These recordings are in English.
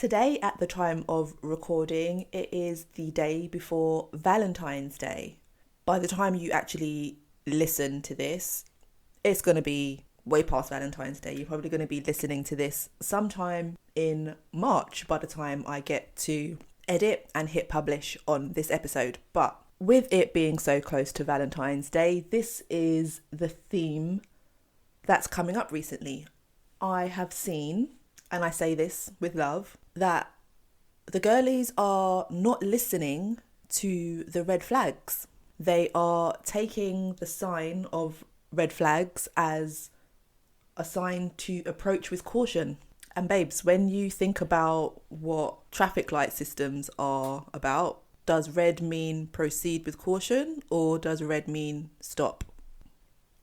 Today, at the time of recording, it is the day before Valentine's Day. By the time you actually listen to this, it's going to be way past Valentine's Day. You're probably going to be listening to this sometime in March by the time I get to edit and hit publish on this episode. But with it being so close to Valentine's Day, this is the theme that's coming up recently. I have seen, and I say this with love, that the girlies are not listening to the red flags. They are taking the sign of red flags as a sign to approach with caution. And babes, when you think about what traffic light systems are about, does red mean proceed with caution or does red mean stop?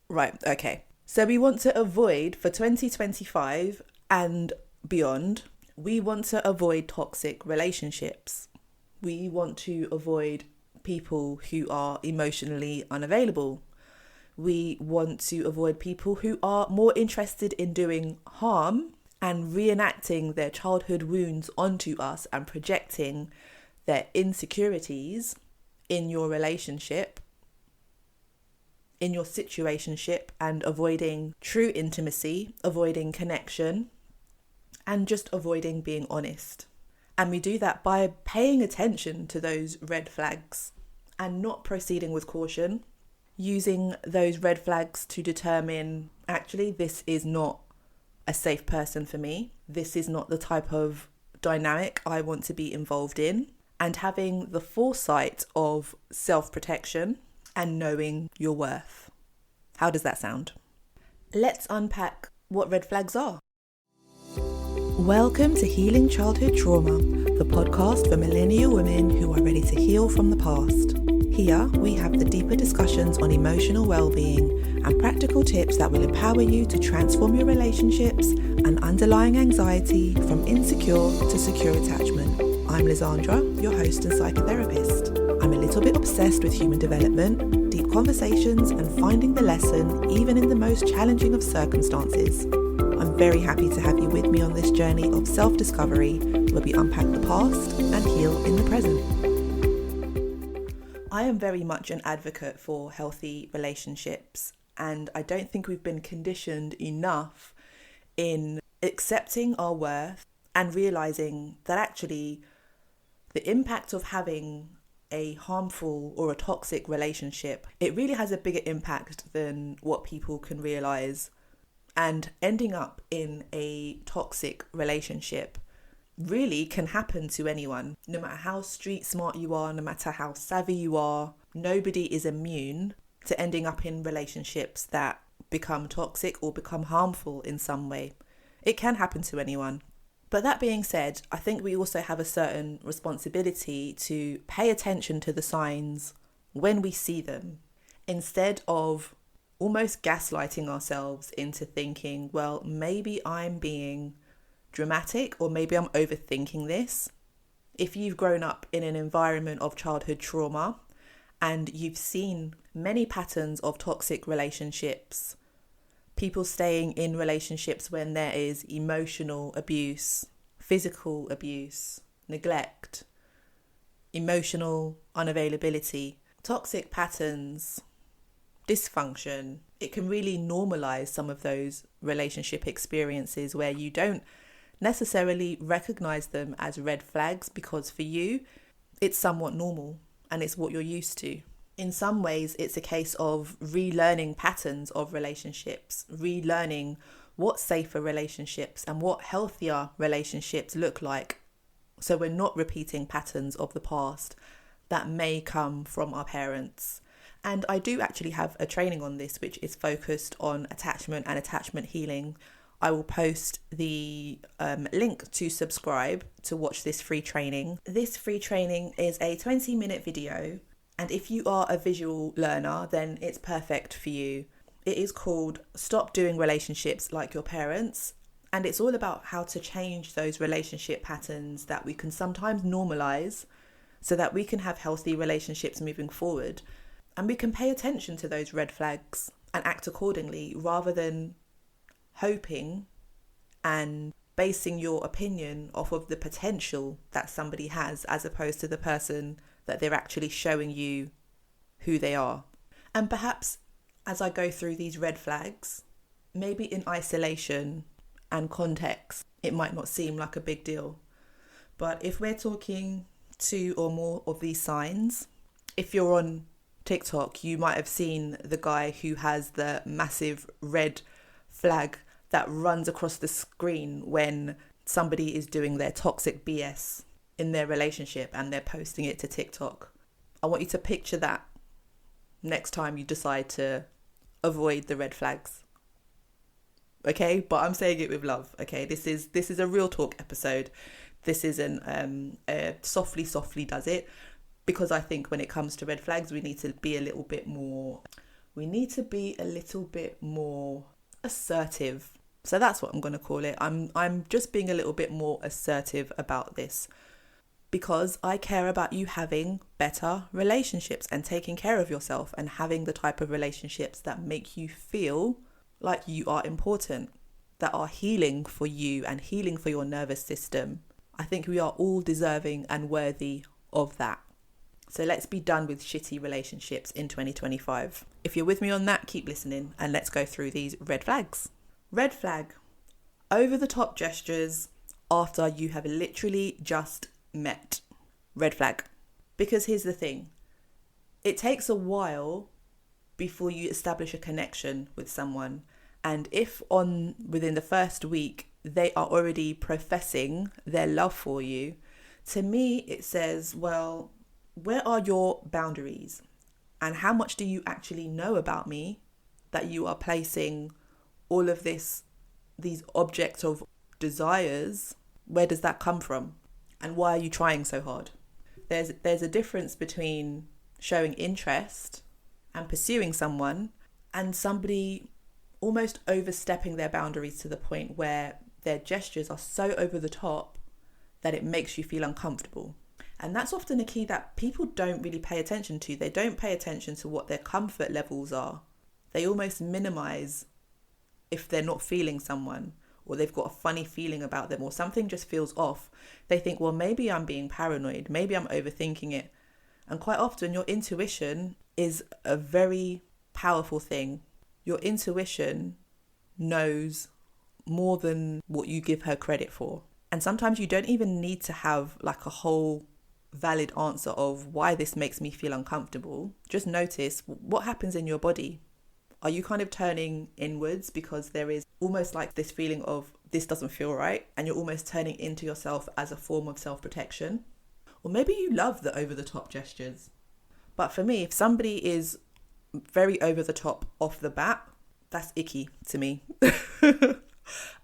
Right, okay. So we want to avoid, for 2025 and beyond, we want to avoid toxic relationships. We want to avoid people who are emotionally unavailable. We want to avoid people who are more interested in doing harm and reenacting their childhood wounds onto us and projecting their insecurities in your relationship, in your situationship, and avoiding true intimacy, avoiding connection, and just avoiding being honest. And we do that by paying attention to those red flags and not proceeding with caution, using those red flags to determine, actually, this is not a safe person for me. This is not the type of dynamic I want to be involved in. And having the foresight of self-protection and knowing your worth. How does that sound? Let's unpack what red flags are. Welcome to Healing Childhood Trauma, the podcast for millennial women who are ready to heal from the past. Here, we have the deeper discussions on emotional well-being and practical tips that will empower you to transform your relationships and underlying anxiety from insecure to secure attachment. I'm Lizandra, your host and psychotherapist. I'm a little bit obsessed with human development, deep conversations, and finding the lesson even in the most challenging of circumstances. I'm very happy to have you with me on this journey of self-discovery where we unpack the past and heal in the present. I am very much an advocate for healthy relationships, and I don't think we've been conditioned enough in accepting our worth and realising that actually the impact of having a harmful or a toxic relationship, it really has a bigger impact than what people can realise. And ending up in a toxic relationship really can happen to anyone. No matter how street smart you are, no matter how savvy you are, nobody is immune to ending up in relationships that become toxic or become harmful in some way. It can happen to anyone. But that being said, I think we also have a certain responsibility to pay attention to the signs when we see them, instead of almost gaslighting ourselves into thinking, well, maybe I'm being dramatic or maybe I'm overthinking this. If you've grown up in an environment of childhood trauma and you've seen many patterns of toxic relationships, people staying in relationships when there is emotional abuse, physical abuse, neglect, emotional unavailability, toxic patterns, dysfunction, it can really normalise some of those relationship experiences where you don't necessarily recognise them as red flags because for you, it's somewhat normal and it's what you're used to. In some ways, it's a case of relearning patterns of relationships, relearning what safer relationships and what healthier relationships look like. So we're not repeating patterns of the past that may come from our parents. And I do actually have a training on this, which is focused on attachment and attachment healing. I will post the link to subscribe to watch this free training. This free training is a 20-minute video. And if you are a visual learner, then it's perfect for you. It is called Stop Doing Relationships Like Your Parents. And it's all about how to change those relationship patterns that we can sometimes normalise so that we can have healthy relationships moving forward. And we can pay attention to those red flags and act accordingly rather than hoping and basing your opinion off of the potential that somebody has as opposed to the person that they're actually showing you who they are. And perhaps as I go through these red flags, maybe in isolation and context, it might not seem like a big deal. But if we're talking 2 or more of these signs, if you're on TikTok, you might have seen the guy who has the massive red flag that runs across the screen when somebody is doing their toxic BS in their relationship and they're posting it to TikTok. I want you to picture that next time you decide to avoid the red flags. Okay, but I'm saying it with love. Okay, this is a real talk episode. This isn't a softly does it, because I think when it comes to red flags, we need to be a little bit more assertive. So that's what I'm going to call it. I'm just being a little bit more assertive about this, because I care about you having better relationships and taking care of yourself and having the type of relationships that make you feel like you are important, that are healing for you and healing for your nervous system. I think we are all deserving and worthy of that. So let's be done with shitty relationships in 2025. If you're with me on that, keep listening and let's go through these red flags. Red flag, over the top gestures after you have literally just met. Red flag. Because here's the thing, it takes a while before you establish a connection with someone. And if within the first week, they are already professing their love for you, to me, it says, well, where are your boundaries? And how much do you actually know about me that you are placing all of these objects of desires? Where does that come from? And why are you trying so hard? There's a difference between showing interest and pursuing someone and somebody almost overstepping their boundaries to the point where their gestures are so over the top that it makes you feel uncomfortable. And that's often a key that people don't really pay attention to. They don't pay attention to what their comfort levels are. They almost minimize if they're not feeling someone, or they've got a funny feeling about them, or something just feels off. They think, well, maybe I'm being paranoid. Maybe I'm overthinking it. And quite often your intuition is a very powerful thing. Your intuition knows more than what you give her credit for. And sometimes you don't even need to have like a whole valid answer of why this makes me feel uncomfortable. Just notice what happens in your body. Are you kind of turning inwards because there is almost like this feeling of this doesn't feel right, and you're almost turning into yourself as a form of self-protection? Or maybe you love the over-the-top gestures. But for me, if somebody is very over-the-top off the bat, that's icky to me.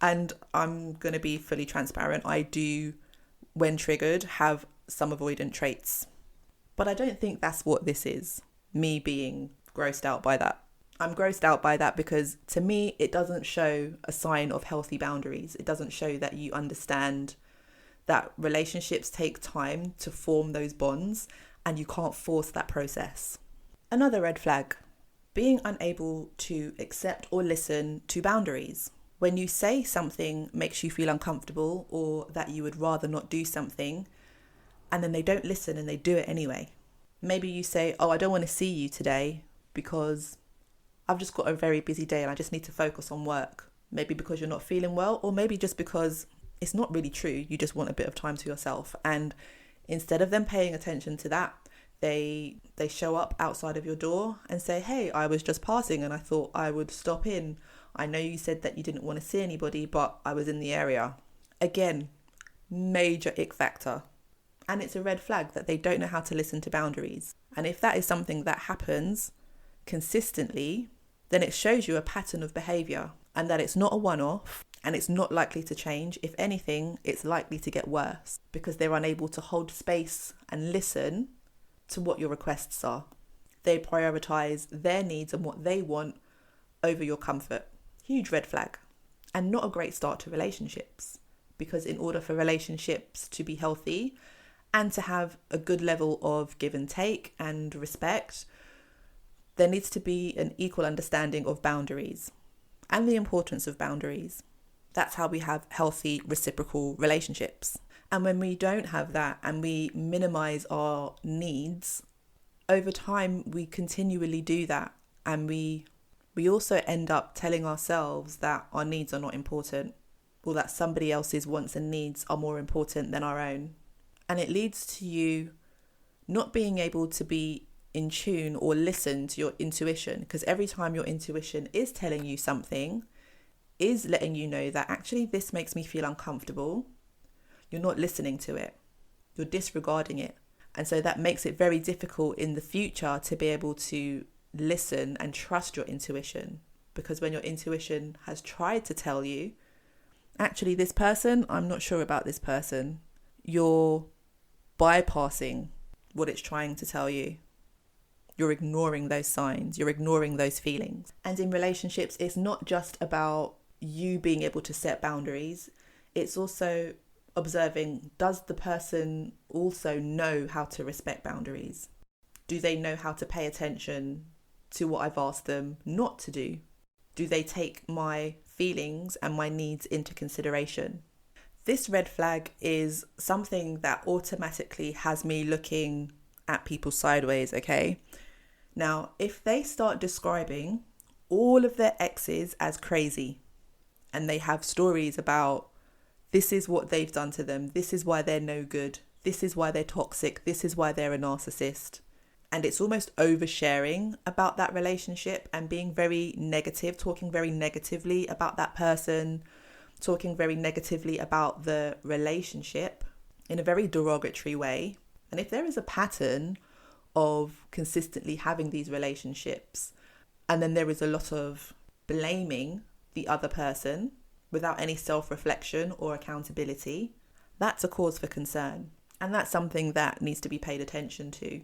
And I'm going to be fully transparent. I do, when triggered, have some avoidant traits. But I don't think that's what this is, me being grossed out by that. I'm grossed out by that because to me, it doesn't show a sign of healthy boundaries. It doesn't show that you understand that relationships take time to form those bonds and you can't force that process. Another red flag, being unable to accept or listen to boundaries. When you say something makes you feel uncomfortable or that you would rather not do something, and then they don't listen and they do it anyway. Maybe you say, oh, I don't want to see you today because I've just got a very busy day and I just need to focus on work. Maybe because you're not feeling well, or maybe just because it's not really true. You just want a bit of time to yourself. And instead of them paying attention to that, they show up outside of your door and say, hey, I was just passing and I thought I would stop in. I know you said that you didn't want to see anybody, but I was in the area. Again, major ick factor. And it's a red flag that they don't know how to listen to boundaries. And if that is something that happens consistently, then it shows you a pattern of behaviour and that it's not a one-off and it's not likely to change. If anything, it's likely to get worse because they're unable to hold space and listen to what your requests are. They prioritise their needs and what they want over your comfort. Huge red flag. And not a great start to relationships, because in order for relationships to be healthy and to have a good level of give and take and respect, there needs to be an equal understanding of boundaries and the importance of boundaries. That's how we have healthy reciprocal relationships. And when we don't have that and we minimize our needs, over time we continually do that, and we also end up telling ourselves that our needs are not important, or that somebody else's wants and needs are more important than our own. And it leads to you not being able to be in tune or listen to your intuition, because every time your intuition is telling you something, is letting you know that actually this makes me feel uncomfortable, you're not listening to it, you're disregarding it. And so that makes it very difficult in the future to be able to listen and trust your intuition, because when your intuition has tried to tell you, actually this person, I'm not sure about this person, you're bypassing what it's trying to tell you. You're ignoring those signs, you're ignoring those feelings. And in relationships, it's not just about you being able to set boundaries, it's also observing, does the person also know how to respect boundaries? Do they know how to pay attention to what I've asked them not to do? Do they take my feelings and my needs into consideration? This red flag is something that automatically has me looking at people sideways, okay? Now, if they start describing all of their exes as crazy, and they have stories about this is what they've done to them, this is why they're no good, this is why they're toxic, this is why they're a narcissist, and it's almost oversharing about that relationship and being very negative, talking very negatively about that person, talking very negatively about the relationship in a very derogatory way. And if there is a pattern of consistently having these relationships, and then there is a lot of blaming the other person without any self-reflection or accountability, that's a cause for concern. And that's something that needs to be paid attention to.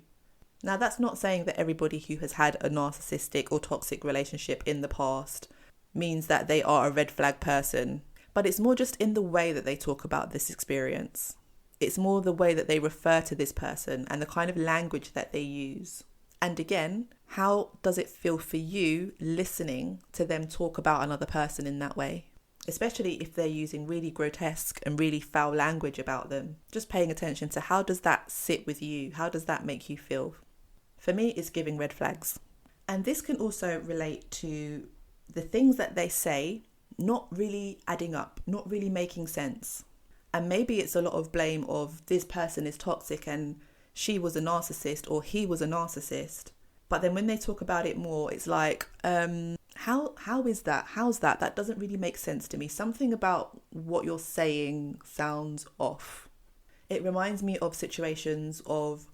Now, that's not saying that everybody who has had a narcissistic or toxic relationship in the past means that they are a red flag person, but it's more just in the way that they talk about this experience. It's more the way that they refer to this person and the kind of language that they use. And again, how does it feel for you listening to them talk about another person in that way? Especially if they're using really grotesque and really foul language about them. Just paying attention to how does that sit with you? How does that make you feel? For me, it's giving red flags. And this can also relate to the things that they say not really adding up, not really making sense. And maybe it's a lot of blame of this person is toxic and she was a narcissist or he was a narcissist. But then when they talk about it more, it's like, how is that? How's that? That doesn't really make sense to me. Something about what you're saying sounds off. It reminds me of situations of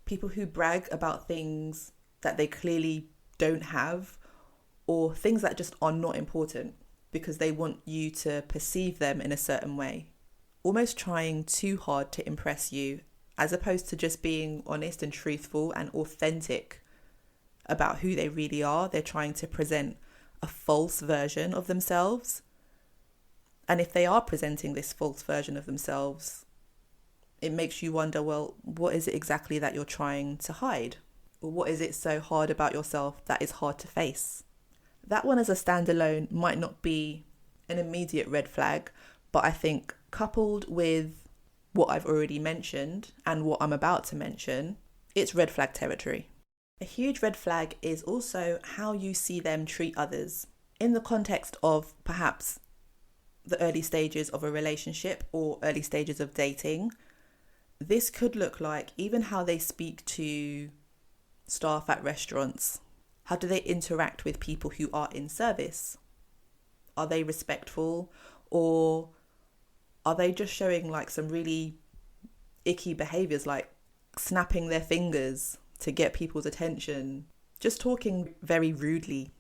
people who brag about things that they clearly don't have, or things that just are not important because they want you to perceive them in a certain way. Almost trying too hard to impress you, as opposed to just being honest and truthful and authentic about who they really are. They're trying to present a false version of themselves. And if they are presenting this false version of themselves, it makes you wonder, well, what is it exactly that you're trying to hide? Or what is it so hard about yourself that is hard to face? That one as a standalone might not be an immediate red flag, but I think coupled with what I've already mentioned and what I'm about to mention, it's red flag territory. A huge red flag is also how you see them treat others. In the context of perhaps the early stages of a relationship or early stages of dating, this could look like even how they speak to staff at restaurants. How do they interact with people who are in service? Are they respectful, or are they just showing like some really icky behaviours, like snapping their fingers to get people's attention, just talking very rudely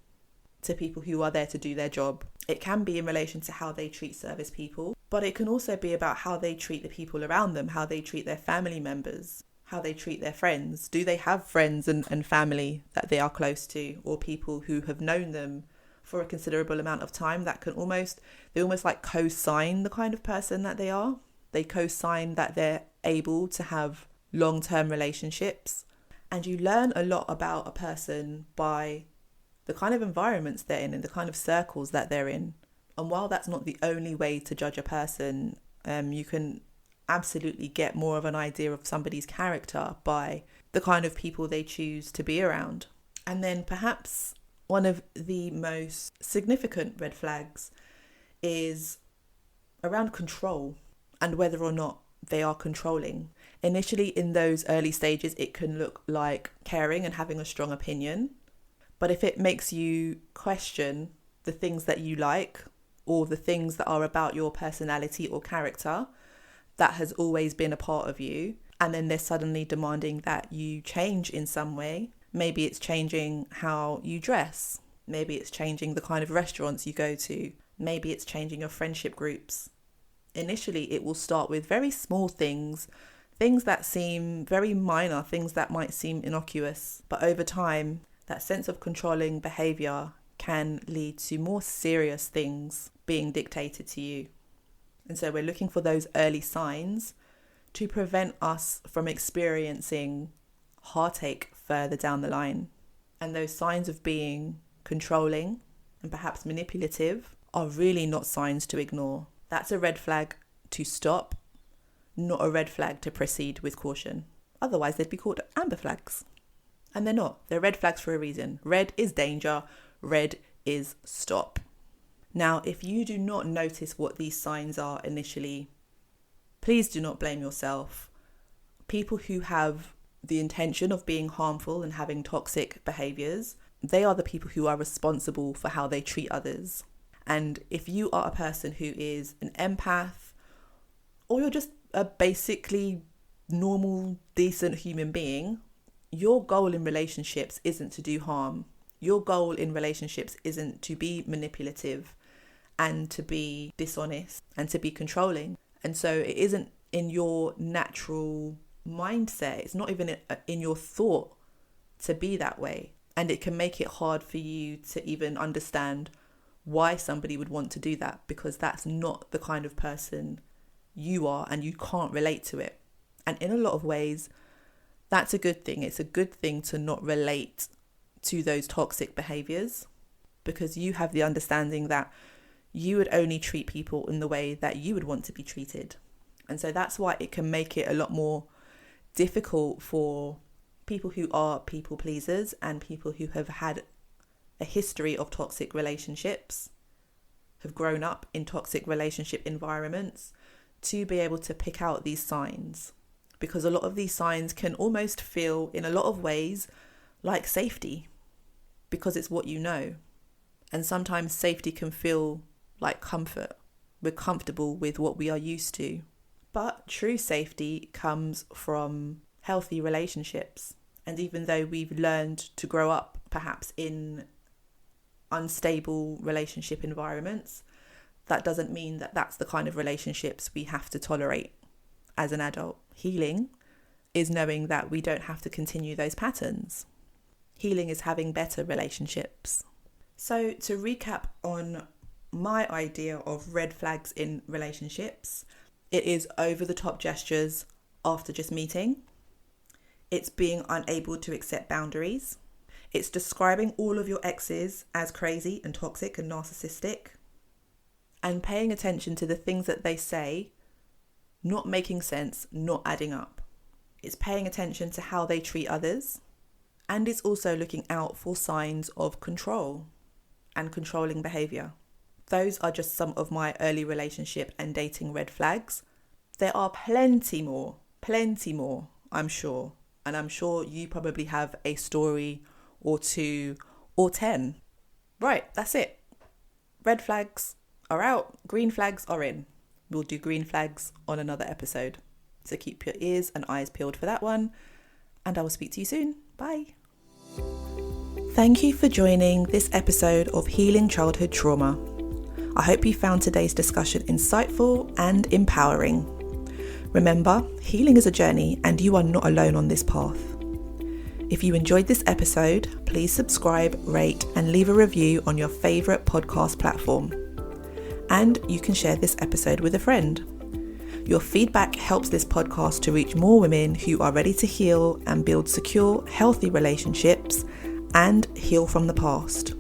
to people who are there to do their job? It can be in relation to how they treat service people, but it can also be about how they treat the people around them, how they treat their family members, how they treat their friends. Do they have friends and family that they are close to, or people who have known them for a considerable amount of time that can almost like co-sign the kind of person that they are? They co-sign that they're able to have long-term relationships. And you learn a lot about a person by the kind of environments they're in and the kind of circles that they're in. And while that's not the only way to judge a person, you can absolutely get more of an idea of somebody's character by the kind of people they choose to be around. And then perhaps one of the most significant red flags is around control and whether or not they are controlling. Initially, in those early stages, it can look like caring and having a strong opinion. But if it makes you question the things that you like or the things that are about your personality or character that has always been a part of you, and then they're suddenly demanding that you change in some way, maybe it's changing how you dress, maybe it's changing the kind of restaurants you go to, maybe it's changing your friendship groups. Initially, it will start with very small things that seem very minor, things that might seem innocuous. But over time, that sense of controlling behaviour can lead to more serious things being dictated to you. And so we're looking for those early signs to prevent us from experiencing heartache further down the line. And those signs of being controlling and perhaps manipulative are really not signs to ignore. That's a red flag to stop, not a red flag to proceed with caution. Otherwise, they'd be called amber flags. And they're not. They're red flags for a reason. Red is danger. Red is stop. Now, if you do not notice what these signs are initially, please do not blame yourself. People who have the intention of being harmful and having toxic behaviours, they are the people who are responsible for how they treat others. And if you are a person who is an empath, or you're just a basically normal, decent human being, your goal in relationships isn't to do harm. Your goal in relationships isn't to be manipulative and to be dishonest and to be controlling. And so it isn't in your natural mindset. It's not even in your thought to be that way. And it can make it hard for you to even understand why somebody would want to do that, because that's not the kind of person you are and you can't relate to it. And in a lot of ways, that's a good thing. It's a good thing to not relate to those toxic behaviours, because you have the understanding that you would only treat people in the way that you would want to be treated. And so that's why it can make it a lot more difficult for people who are people pleasers and people who have had a history of toxic relationships, have grown up in toxic relationship environments, to be able to pick out these signs. Because a lot of these signs can almost feel, in a lot of ways, like safety, because it's what you know. And sometimes safety can feel like comfort. We're comfortable with what we are used to. But true safety comes from healthy relationships. And even though we've learned to grow up perhaps in unstable relationship environments, that doesn't mean that that's the kind of relationships we have to tolerate as an adult. Healing is knowing that we don't have to continue those patterns. Healing is having better relationships. So to recap on my idea of red flags in relationships, it is over-the-top gestures after just meeting. It's being unable to accept boundaries. It's describing all of your exes as crazy and toxic and narcissistic. And paying attention to the things that they say not making sense, not adding up. It's paying attention to how they treat others. And it's also looking out for signs of control and controlling behaviour. Those are just some of my early relationship and dating red flags. There are plenty more, I'm sure. And I'm sure you probably have a story or 2 or 10. Right, that's it. Red flags are out, green flags are in. We'll do green flags on another episode. So keep your ears and eyes peeled for that one. And I will speak to you soon. Bye. Thank you for joining this episode of Healing Childhood Trauma. I hope you found today's discussion insightful and empowering. Remember, healing is a journey and you are not alone on this path. If you enjoyed this episode, please subscribe, rate, and leave a review on your favourite podcast platform. And you can share this episode with a friend. Your feedback helps this podcast to reach more women who are ready to heal and build secure, healthy relationships and heal from the past.